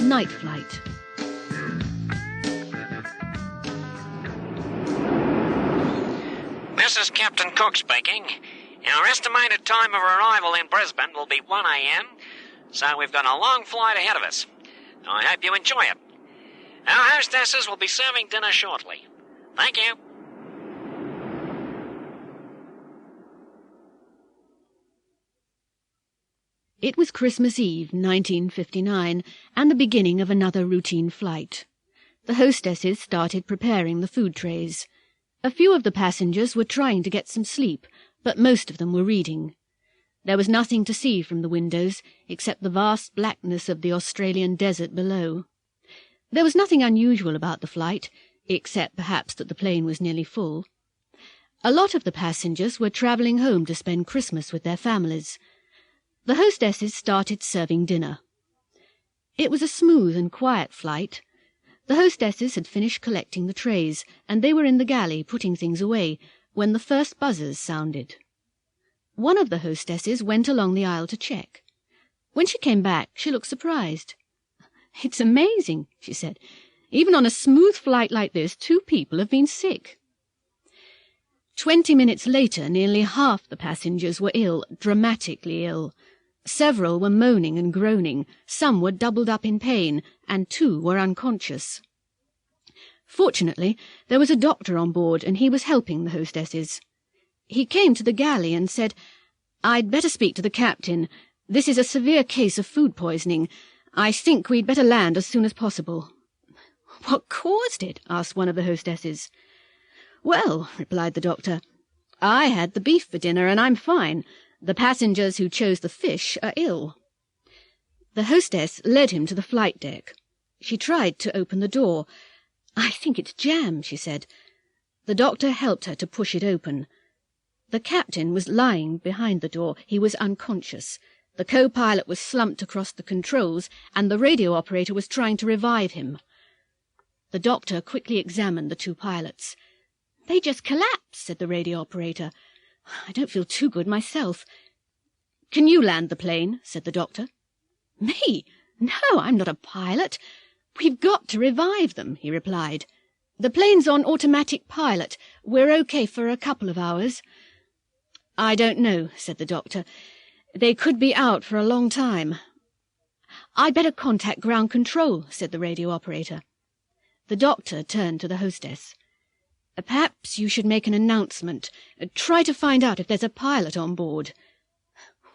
Night flight. This is Captain Cook speaking. Our estimated time of arrival in Brisbane will be 1 a.m, so we've got a long flight ahead of us. I hope you enjoy it. Our hostesses will be serving dinner shortly. Thank you. It was Christmas Eve, 1959, and the beginning of another routine flight. The hostesses started preparing the food trays. A few of the passengers were trying to get some sleep, but most of them were reading. There was nothing to see from the windows, except the vast blackness of the Australian desert below. There was nothing unusual about the flight, except perhaps that the plane was nearly full. A lot of the passengers were travelling home to spend Christmas with their families. The hostesses started serving dinner. It was a smooth and quiet flight. The hostesses had finished collecting the trays, and they were in the galley putting things away, when the first buzzers sounded. One of the hostesses went along the aisle to check. When she came back, she looked surprised. "It's amazing," she said. "Even on a smooth flight like this, 2 people have been sick." 20 minutes later, nearly half the passengers were ill, dramatically ill. Several were moaning and groaning, some were doubled up in pain, and 2 were unconscious. Fortunately, there was a doctor on board, and he was helping the hostesses. He came to the galley and said, "I'd better speak to the captain. This is a severe case of food poisoning. I think we'd better land as soon as possible." "What caused it?" asked one of the hostesses. "Well," replied the doctor, "I had the beef for dinner, and I'm fine. The passengers who chose the fish are ill." The hostess led him to the flight deck. She tried to open the door. "I think it's jammed," she said. The doctor helped her to push it open. The captain was lying behind the door. He was unconscious. The co-pilot was slumped across the controls, and the radio operator was trying to revive him. The doctor quickly examined the 2 pilots. "They just collapsed," said the radio operator. "I don't feel too good myself." "Can you land the plane?" said the doctor. "Me? No, I'm not a pilot. We've got to revive them," he replied. "The plane's on automatic pilot. We're okay for a couple of hours." "I don't know," said the doctor. "They could be out for a long time." "I'd better contact ground control," said the radio operator. The doctor turned to the hostess. "Perhaps you should make an announcement. Try to find out if there's a pilot on board."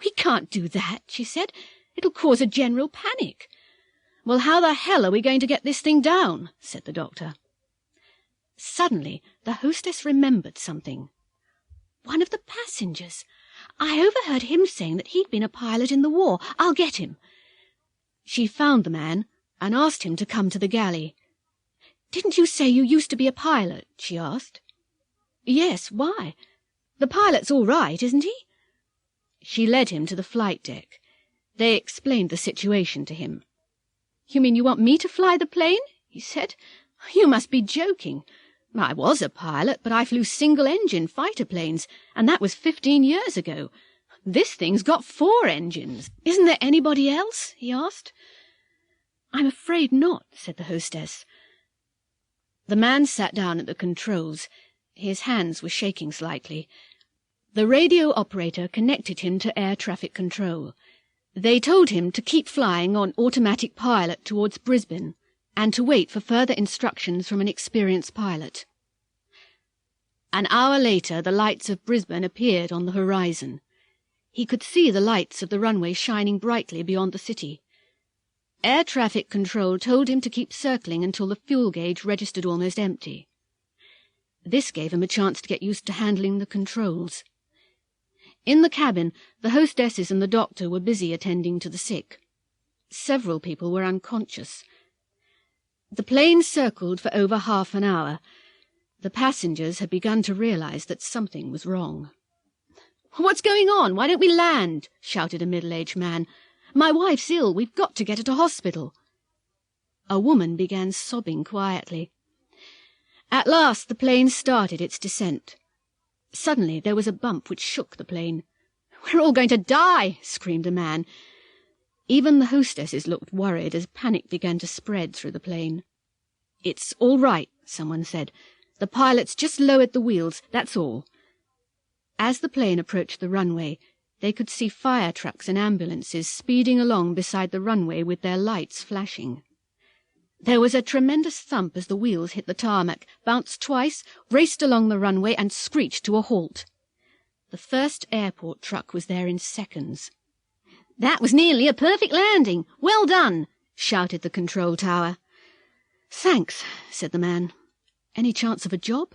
"We can't do that," she said. "It'll cause a general panic." "Well, how the hell are we going to get this thing down?" said the doctor. Suddenly, the hostess remembered something. "One of the passengers. I overheard him saying that he'd been a pilot in the war. I'll get him." She found the man and asked him to come to the galley. "Didn't you say you used to be a pilot?" she asked. "Yes, why? The pilot's all right, isn't he?" She led him to the flight deck. They explained the situation to him. "You mean you want me to fly the plane?" he said. "You must be joking. I was a pilot, but I flew single-engine fighter planes, and that was 15 years ago. This thing's got 4 engines. Isn't there anybody else?" he asked. "I'm afraid not," said the hostess. The man sat down at the controls. His hands were shaking slightly. The radio operator connected him to air traffic control. They told him to keep flying on automatic pilot towards Brisbane, and to wait for further instructions from an experienced pilot. An hour later, the lights of Brisbane appeared on the horizon. He could see the lights of the runway shining brightly beyond the city. Air traffic control told him to keep circling until the fuel gauge registered almost empty. This gave him a chance to get used to handling the controls. In the cabin, the hostesses and the doctor were busy attending to the sick. Several people were unconscious. The plane circled for over half an hour. The passengers had begun to realize that something was wrong. "What's going on? Why don't we land?" shouted a middle-aged man. "My wife's ill. We've got to get her to hospital." A woman began sobbing quietly. At last the plane started its descent. Suddenly there was a bump which shook the plane. "We're all going to die!" screamed a man. Even the hostesses looked worried as panic began to spread through the plane. "It's all right," someone said. "The pilot's just lowered the wheels, that's all." As the plane approached the runway, they could see fire trucks and ambulances speeding along beside the runway with their lights flashing. There was a tremendous thump as the wheels hit the tarmac, bounced twice, raced along the runway and screeched to a halt. The first airport truck was there in seconds. "That was nearly a perfect landing. Well done," shouted the control tower. "Thanks," said the man. "Any chance of a job?"